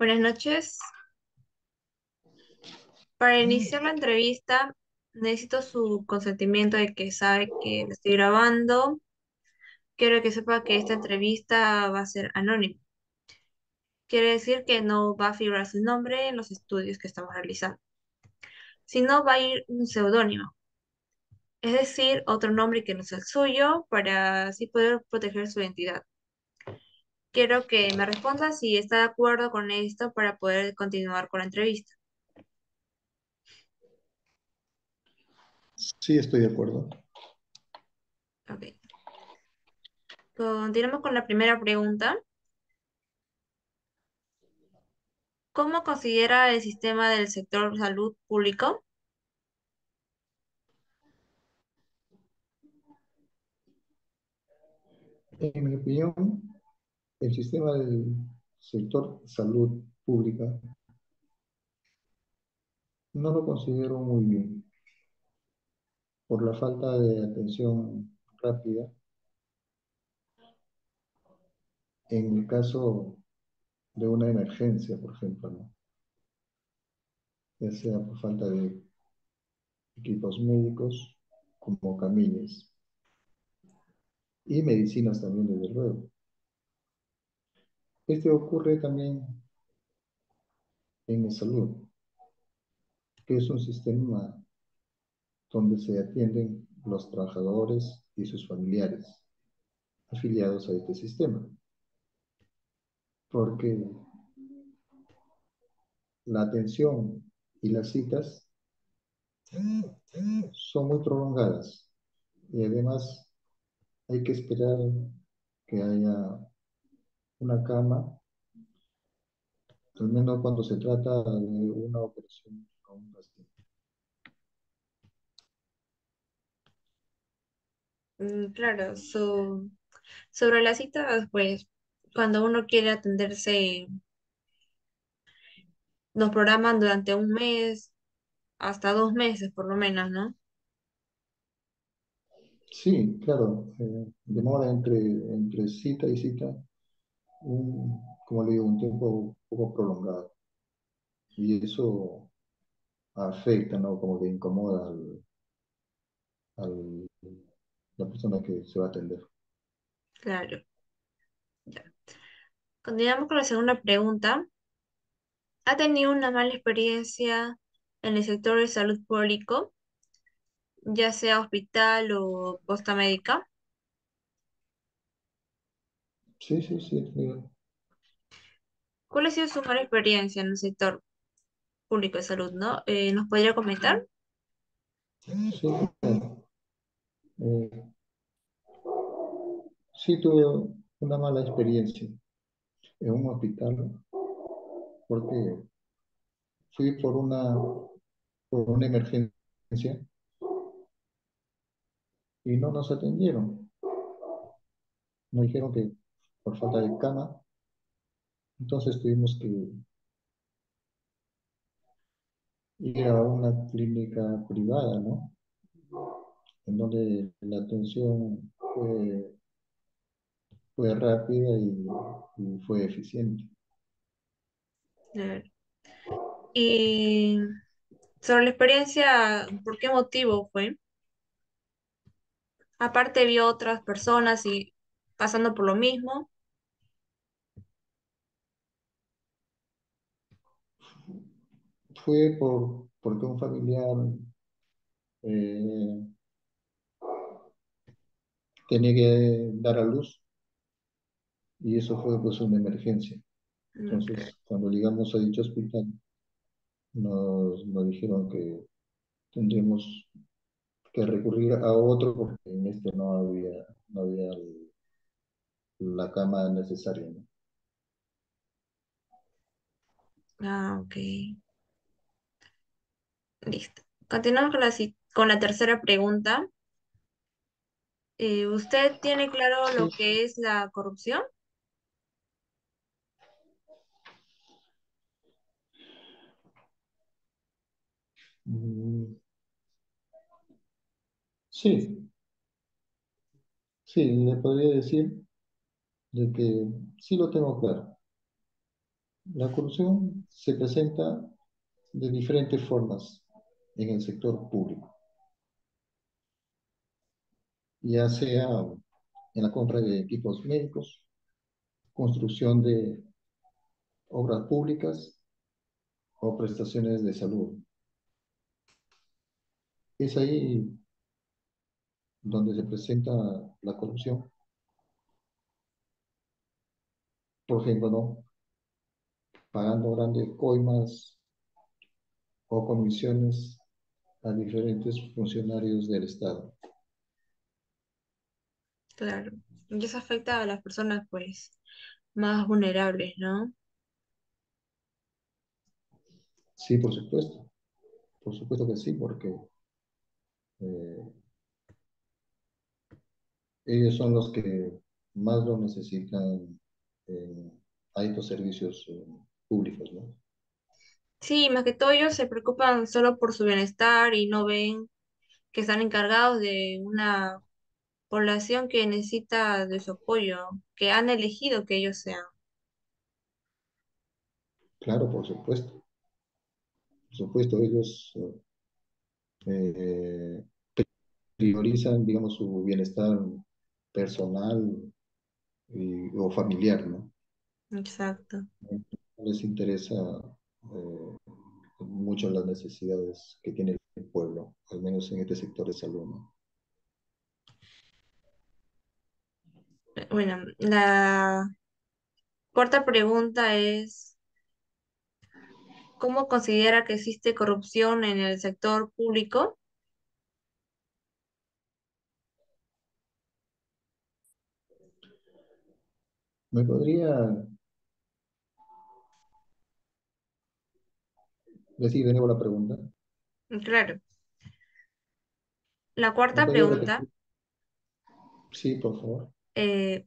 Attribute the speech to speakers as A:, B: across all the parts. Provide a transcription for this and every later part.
A: Buenas noches. Para iniciar la entrevista, necesito su consentimiento de que sabe que la estoy grabando. Quiero que sepa que esta entrevista va a ser anónima. Quiere decir que no va a figurar su nombre en los estudios que estamos realizando, sino va a ir un seudónimo, es decir, otro nombre que no sea el suyo, para así poder proteger su identidad. Quiero que me responda si está de acuerdo con esto para poder continuar con la entrevista.
B: Sí, estoy de acuerdo.
A: Ok. Continuamos con la primera pregunta. ¿Cómo considera el sistema del sector salud público?
B: En mi opinión, el sistema del sector salud pública no lo considero muy bien por la falta de atención rápida en el caso de una emergencia, por ejemplo, ¿no? Ya sea por falta de equipos médicos como camillas y medicinas también, desde luego. Este ocurre también en la salud, que es un sistema donde se atienden los trabajadores y sus familiares afiliados a este sistema, porque la atención y las citas son muy prolongadas y además hay que esperar que haya una cama, al menos cuando se trata de una operación a un paciente.
A: Claro, sobre las citas, pues cuando uno quiere atenderse, nos programan durante un mes, hasta 2 meses por lo menos, ¿no?
B: Sí, claro, demora entre cita y cita, como le digo, un tiempo un poco prolongado. Y eso afecta, ¿no? Como que incomoda al la persona que se va a atender.
A: Claro, ya. Continuamos con la segunda pregunta. ¿Ha tenido una mala experiencia en el sector de salud público, ya sea hospital o posta médica?
B: Sí, sí, sí,
A: ¿Cuál ha sido su mala experiencia en el sector público de salud, no? ¿Nos podría comentar?
B: sí, claro. Eh, sí tuve una mala experiencia en un hospital porque fui por una emergencia y no nos atendieron. Nos dijeron que por falta de cama, entonces tuvimos que ir a una clínica privada, ¿no? En donde la atención fue rápida y fue eficiente.
A: Claro. Y sobre la experiencia, ¿por qué motivo fue? Aparte vio otras personas y pasando por lo mismo.
B: Fue porque un familiar eh, tenía que dar a luz y eso fue pues una emergencia.
A: Claro.
B: Entonces, cuando llegamos a dicho hospital, nos dijeron que tendríamos que recurrir a otro porque en este no había la cama necesaria, ¿no?
A: Ah, ok. Listo. Continuamos con con la tercera pregunta. ¿Usted tiene claro
B: Sí,
A: lo que es la corrupción?
B: mm, sí, sí, le podría decir de que sí lo tengo claro. La corrupción se presenta de diferentes formas en el sector público, ya sea en la compra de equipos médicos, construcción de obras públicas o prestaciones de salud. Es ahí donde se presenta la corrupción. Por ejemplo, ¿no? Pagando grandes coimas o comisiones a diferentes funcionarios del Estado.
A: Claro. Y eso afecta a las personas, pues, más vulnerables, ¿no?
B: Sí, por supuesto que sí, porque eh, ellos son los que más lo necesitan a estos servicios públicos, ¿no?
A: Sí, más que todo ellos se preocupan solo por su bienestar y no ven que están encargados de una población que necesita de su apoyo, que han elegido que ellos sean.
B: Claro, por supuesto, ellos eh, priorizan, digamos, su bienestar personal o familiar, ¿no?
A: Exacto.
B: No les interesa mucho las necesidades que tiene el pueblo, al menos en este sector de salud, ¿no?
A: Bueno, la cuarta pregunta es, ¿cómo considera que existe corrupción en el sector público?
B: ¿Me podría decir de nuevo la pregunta?
A: Claro. La
B: ¿Me
A: cuarta
B: podría
A: pregunta,
B: repetir? Sí, por favor.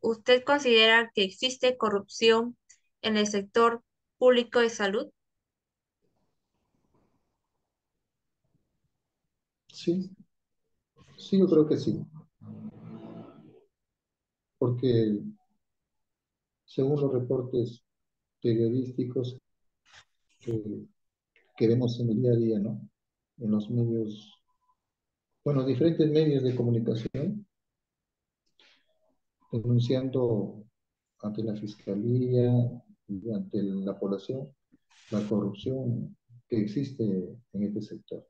A: ¿usted considera que existe corrupción en el sector público de salud?
B: Sí, sí, yo creo que sí, porque según los reportes periodísticos que vemos en el día a día, ¿no? En los medios, bueno, diferentes medios de comunicación, denunciando ante la fiscalía y ante la población la corrupción que existe en este sector.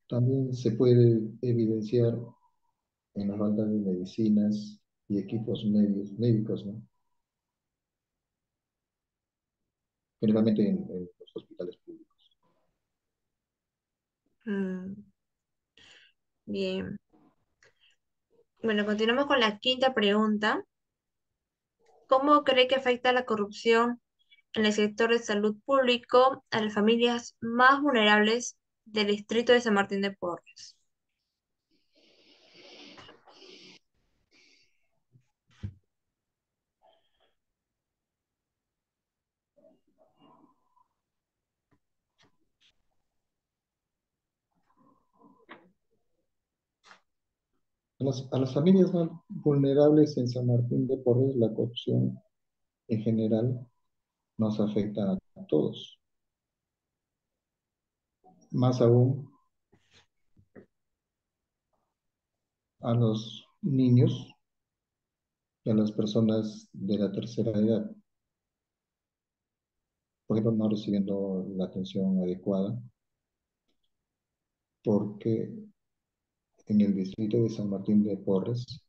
B: También se puede evidenciar en la falta de medicinas y equipos médicos, ¿no? Generalmente en los hospitales públicos.
A: Mm, bien. Bueno, continuamos con la quinta pregunta. ¿Cómo cree que afecta la corrupción en el sector de salud público a las familias más vulnerables del distrito de San Martín de Porres?
B: A las familias más vulnerables en San Martín de Porres, la corrupción en general nos afecta a todos. Más aún a los niños y a las personas de la tercera edad, por ejemplo, no recibiendo la atención adecuada, porque en el distrito de San Martín de Porres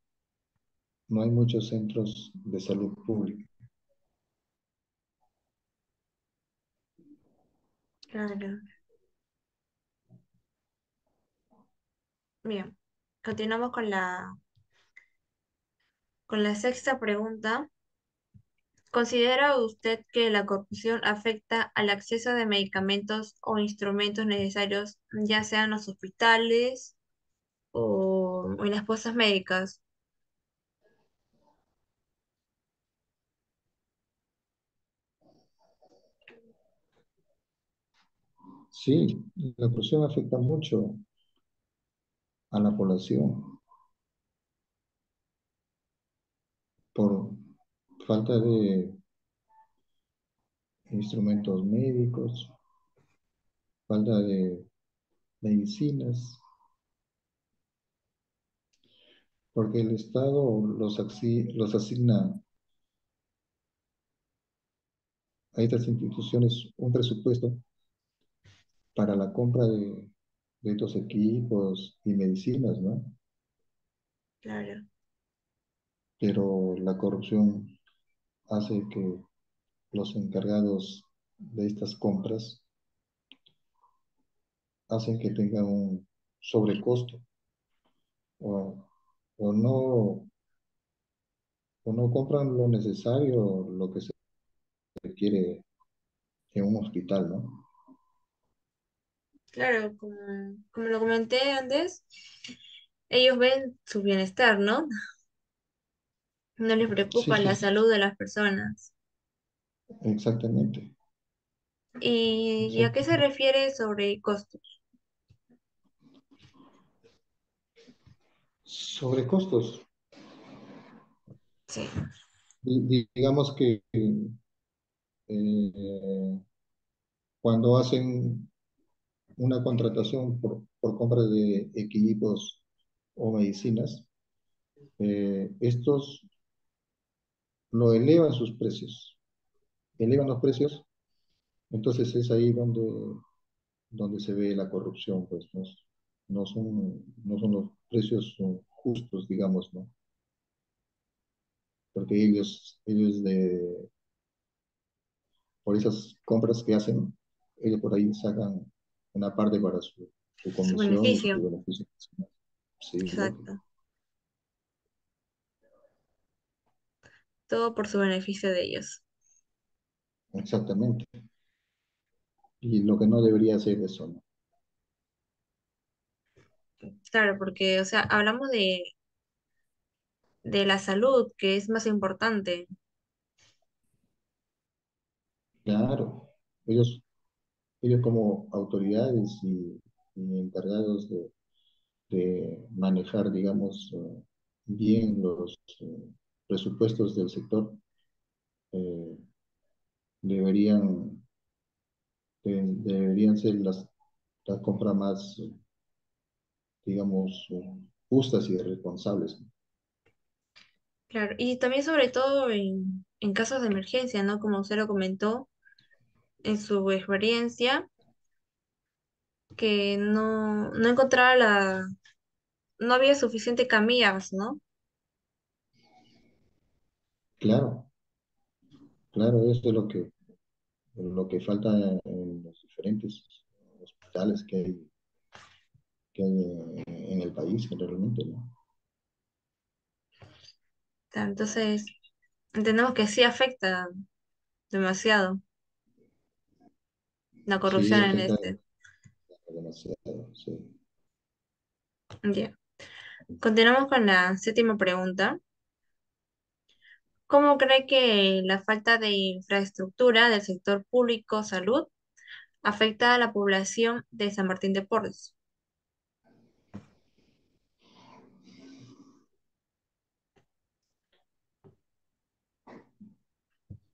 B: no hay muchos centros de salud pública.
A: Claro. Bien. Continuamos con la sexta pregunta. ¿Considera usted que la corrupción afecta al acceso de medicamentos o instrumentos necesarios, ya sean en los hospitales o en las postas médicas?
B: Sí, la corrupción afecta mucho a la población por falta de instrumentos médicos, falta de medicinas, porque el Estado los asigna a estas instituciones un presupuesto para la compra de estos equipos y medicinas, ¿no?
A: Claro,
B: Pero la corrupción hace que los encargados de estas compras hacen que tengan un sobrecosto o, o no, o no compran lo necesario, lo que se requiere en un hospital, ¿no?
A: claro, como lo comenté antes, ellos ven su bienestar, ¿no? No les
B: Sí,
A: preocupa
B: sí,
A: la
B: sí,
A: salud de las personas.
B: exactamente.
A: ¿Y a qué se
B: Exactamente.
A: refiere sobre costos?
B: Sobre costos,
A: Sí,
B: digamos que eh, cuando hacen una contratación por compra de equipos o medicinas, estos lo elevan sus precios, elevan los precios, entonces es ahí donde se ve la corrupción, pues no son los precios justos, digamos, ¿no? Porque por esas compras que hacen, ellos por ahí sacan una parte para su
A: su
B: comisión y su
A: beneficio,
B: beneficio personal. Sí, lógico,
A: exacto. Todo por su beneficio de ellos.
B: exactamente. Y lo que no debería hacer eso, ¿no?
A: Claro, porque, o sea, hablamos de la salud, que es más importante.
B: Claro, ellos como autoridades y encargados de manejar, digamos, bien los presupuestos del sector, eh, deberían, deberían ser las compras más, digamos, justas y responsables.
A: Claro, y también sobre todo en casos de emergencia, ¿no? Como usted lo comentó en su experiencia, que no encontraba no había suficiente camillas, ¿no?
B: Claro, claro, eso es lo que falta en los diferentes hospitales que hay en el país, realmente, ¿no?
A: Entonces, entendemos que sí afecta demasiado la
B: Sí,
A: corrupción en
B: afecta
A: este.
B: demasiado, sí.
A: Ya. Continuamos con la séptima pregunta. ¿Cómo cree que la falta de infraestructura del sector público salud afecta a la población de San Martín de Porres?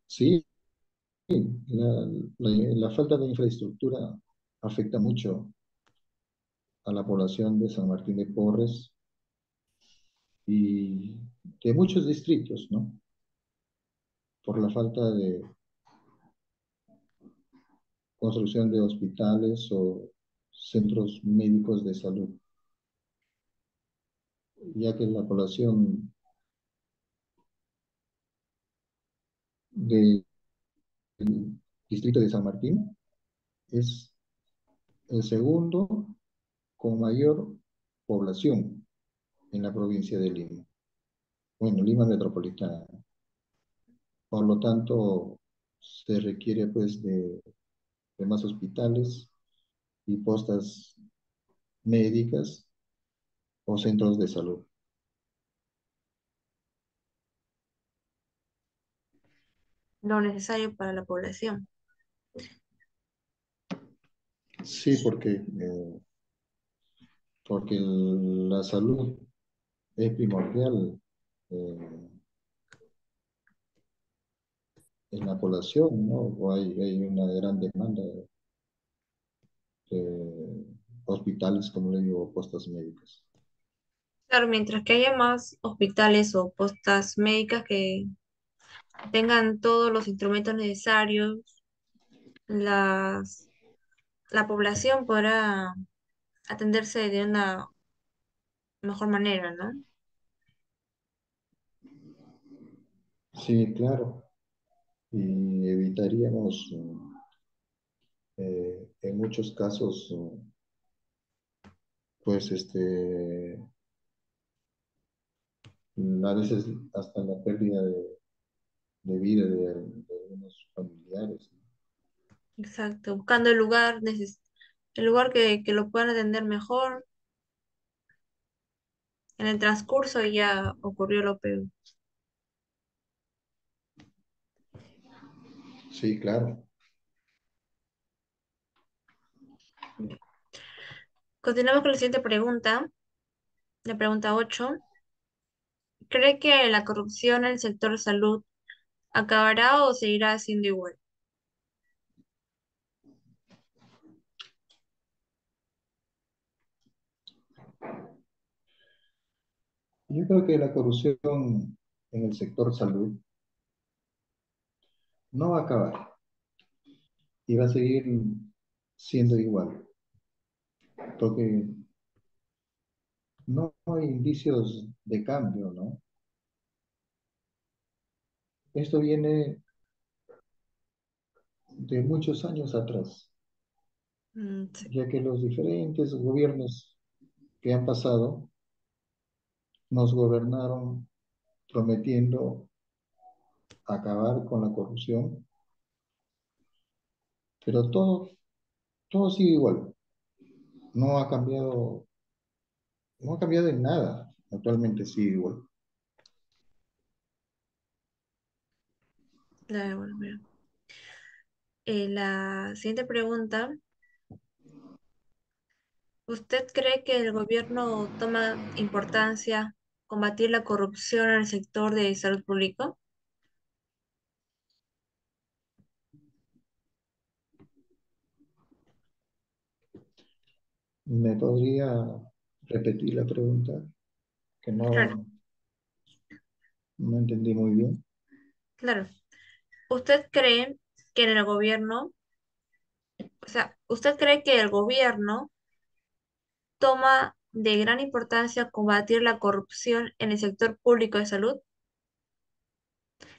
B: Sí, la, la falta de infraestructura afecta mucho a la población de San Martín de Porres y de muchos distritos, ¿no? Por la falta de construcción de hospitales o centros médicos de salud, ya que la población del distrito de San Martín es el segundo con mayor población en la provincia de Lima. Bueno, Lima metropolitana. Por lo tanto, se requiere pues de más hospitales y postas médicas o centros de salud.
A: Lo necesario para la población.
B: Sí, porque la salud es primordial. eh, en la población, ¿no? O hay una gran demanda de hospitales, como le digo, postas médicas.
A: Claro, mientras que haya más hospitales o postas médicas que tengan todos los instrumentos necesarios, las, la población podrá atenderse de una mejor manera, ¿no?
B: Sí, claro. Y evitaríamos, en muchos casos, pues, a veces hasta la pérdida de vida de algunos familiares.
A: Exacto, buscando el lugar, el lugar que lo puedan atender mejor. En el transcurso ya ocurrió lo peor.
B: Sí, claro.
A: Continuamos con la siguiente pregunta, la pregunta 8. ¿Cree que la corrupción en el sector salud acabará o seguirá siendo igual?
B: Yo creo que la corrupción en el sector salud no va a acabar y va a seguir siendo igual, porque no hay indicios de cambio, ¿no? Esto viene de muchos años atrás,
A: Sí,
B: ya que los diferentes gobiernos que han pasado nos gobernaron prometiendo acabar con la corrupción, pero todo sigue igual, no ha cambiado, no ha cambiado en nada, actualmente sigue igual.
A: bueno, mira. La siguiente pregunta. ¿Usted cree que el gobierno toma importancia combatir la corrupción en el sector de salud pública?
B: ¿Me podría repetir la pregunta? Que
A: Claro,
B: no entendí muy bien.
A: claro. ¿Usted cree que en el gobierno, o sea, usted cree que el gobierno toma de gran importancia combatir la corrupción en el sector público de salud?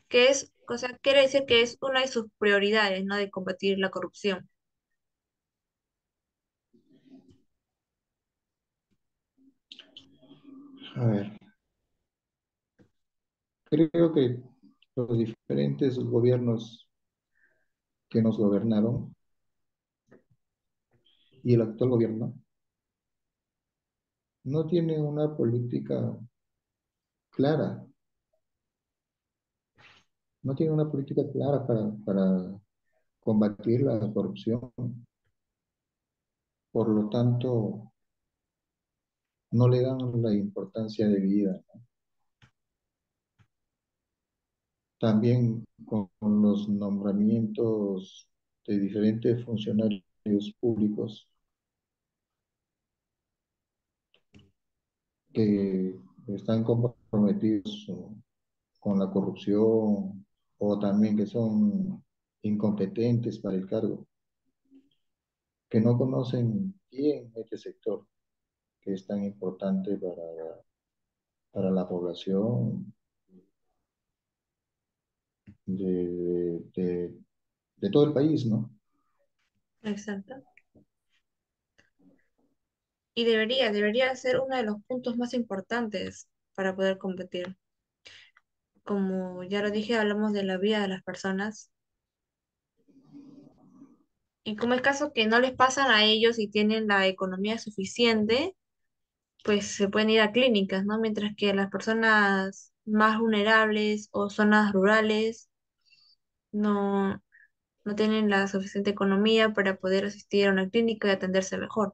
A: Que es, o sea, quiere decir que es una de sus prioridades, ¿no? De combatir la corrupción.
B: A ver, creo que los diferentes gobiernos que nos gobernaron y el actual gobierno no tienen una política clara, no tienen una política clara para combatir la corrupción. Por lo tanto, no le dan la importancia de vida. También con los nombramientos de diferentes funcionarios públicos que están comprometidos con la corrupción o también que son incompetentes para el cargo, que no conocen bien este sector que es tan importante para la población de todo el país, ¿no?
A: Exacto. Y debería ser uno de los puntos más importantes para poder competir. Como ya lo dije, hablamos de la vida de las personas. Y como es caso que no les pasan a ellos y tienen la economía suficiente, pues se pueden ir a clínicas, ¿no? Mientras que las personas más vulnerables o zonas rurales no, no tienen la suficiente economía para poder asistir a una clínica y atenderse mejor.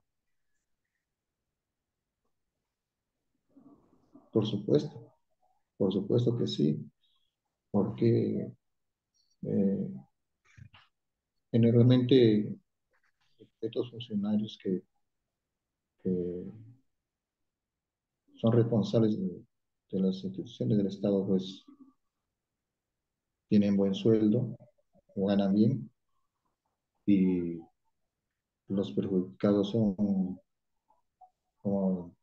B: Por supuesto que sí, porque Eh, Generalmente, estos funcionarios que son responsables de las instituciones del Estado, pues tienen buen sueldo, ganan bien, y los perjudicados son, como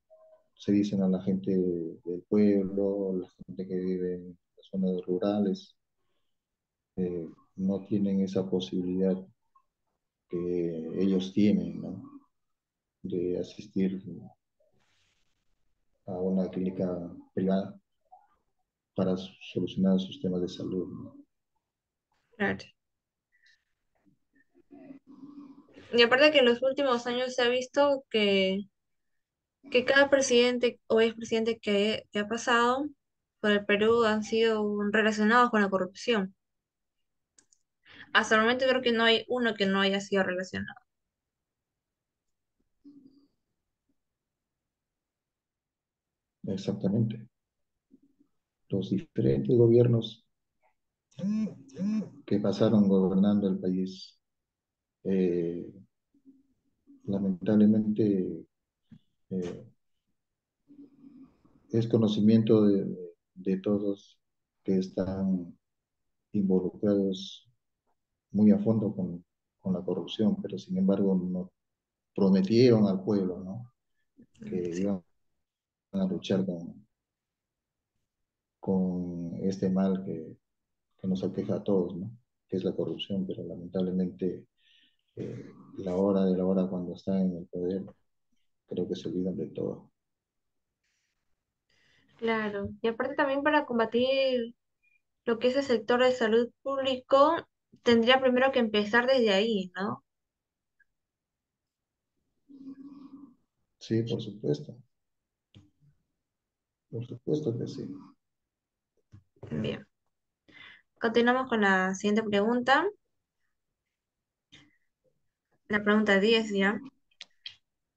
B: se dicen, a la gente del pueblo, la gente que vive en las zonas rurales, no tienen esa posibilidad que ellos tienen, ¿no? De asistir a una clínica privada para solucionar sus temas de salud, ¿no?
A: Claro. Y aparte que en los últimos años se ha visto que cada presidente o expresidente que ha pasado por el Perú han sido relacionados con la corrupción. Hasta el momento creo que no hay uno que no haya sido relacionado.
B: Exactamente. Los diferentes gobiernos que pasaron gobernando el país, eh, lamentablemente, eh, es conocimiento de todos que están involucrados muy a fondo con la corrupción, pero sin embargo no prometieron al pueblo, ¿no? Que
A: Sí,
B: iban a luchar con este mal que nos aqueja a todos, ¿no? Que es la corrupción, pero lamentablemente eh, la hora de la hora cuando están en el poder, creo que se olvidan de todo.
A: claro. Y aparte también para combatir lo que es el sector de salud público, tendría primero que empezar desde ahí, ¿no?
B: Sí, por supuesto que sí.
A: Bien. Continuamos con la siguiente pregunta. La pregunta 10 ya.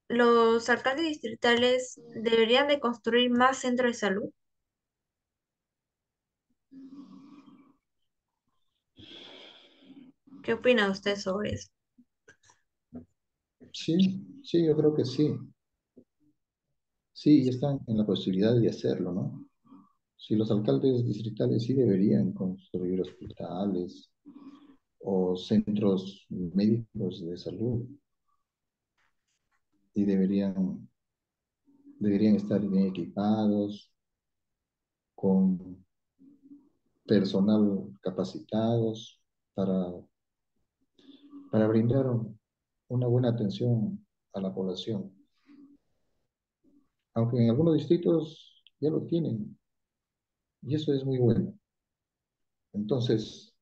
A: ¿Los alcaldes distritales deberían de construir más centros de salud? ¿Qué opina usted sobre eso?
B: Sí, sí, yo creo que sí. Sí, y están en la posibilidad de hacerlo, ¿no? Si los alcaldes distritales sí deberían construir hospitales o centros médicos de salud y deberían estar bien equipados, con personal capacitados para, para brindar una buena atención a la población. Aunque en algunos distritos ya lo tienen, y eso es muy bueno. Entonces,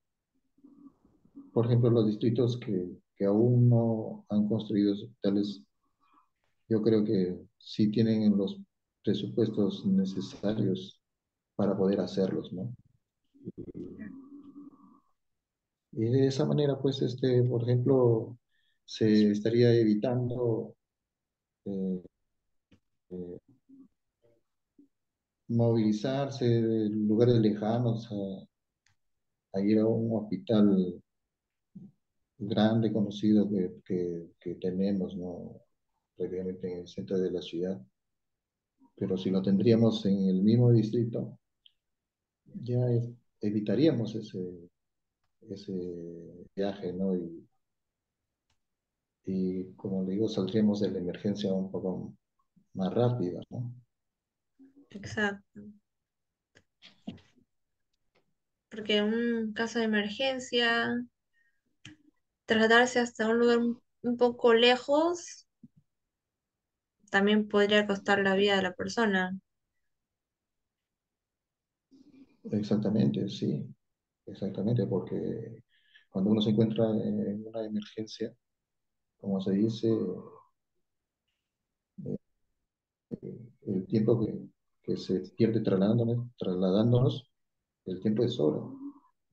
B: por ejemplo, los distritos que aún no han construido hospitales, yo creo que sí tienen los presupuestos necesarios para poder hacerlos, ¿no? Y de esa manera, pues, por ejemplo, se estaría evitando eh, eh, movilizarse de lugares lejanos a ir a un hospital grande, conocido que tenemos, ¿no? Prácticamente en el centro de la ciudad. Pero si lo tendríamos en el mismo distrito, ya evitaríamos ese viaje, ¿no? Y como le digo, saldríamos de la emergencia un poco más rápida, ¿no?
A: Exacto. Porque en un caso de emergencia, trasladarse hasta un lugar un poco lejos también podría costar la vida de la persona.
B: Exactamente, sí, exactamente, porque cuando uno se encuentra en una emergencia, como se dice, el tiempo que se pierde trasladándonos, el tiempo es oro.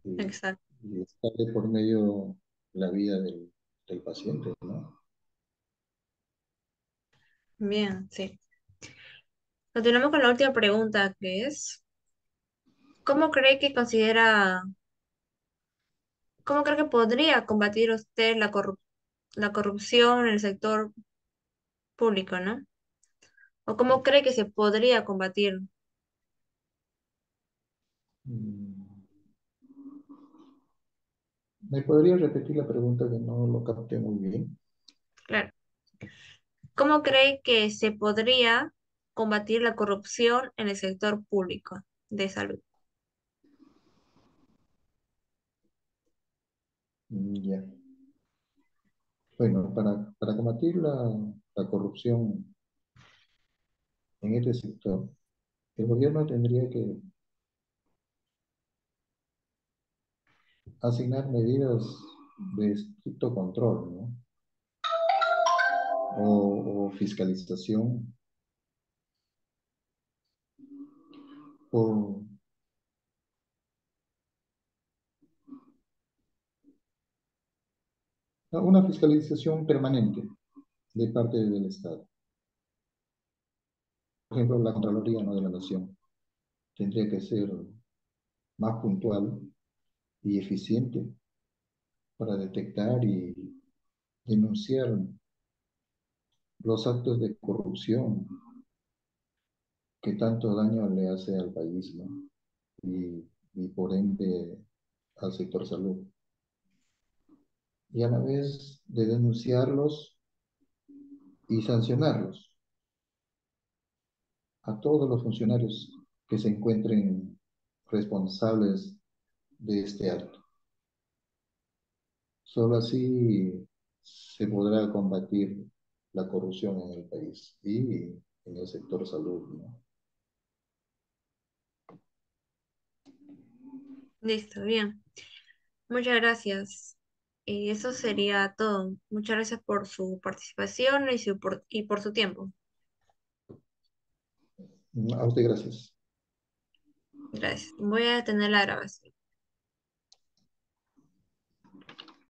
B: Y,
A: Exacto.
B: y está de por medio la vida del paciente, ¿no?
A: Bien, sí. Continuamos con la última pregunta, que es, ¿cómo cree que considera ¿Cómo cree que podría combatir usted la corrupción en el sector público, ¿no? ¿O cómo cree que se podría combatir?
B: Mm, ¿Me podría repetir la pregunta que no lo capté muy bien?
A: Claro. ¿Cómo cree que se podría combatir la corrupción en el sector público de salud?
B: Ya. Bueno, para combatir la corrupción en este sector, el gobierno tendría que asignar medidas de estricto control, ¿no? O fiscalización por una fiscalización permanente de parte del Estado. Por ejemplo, la Contraloría, ¿no?, de la Nación tendría que ser más puntual y eficiente para detectar y denunciar los actos de corrupción que tanto daño le hace al país, ¿no? Y por ende al sector salud. Y a la vez de denunciarlos y sancionarlos a todos los funcionarios que se encuentren responsables de este acto. Solo así se podrá combatir la corrupción en el país y en el sector salud, ¿no?
A: Listo, bien. Muchas gracias. Eso sería todo. Muchas gracias por su participación y por su tiempo.
B: A usted gracias.
A: Gracias. Voy a detener la grabación.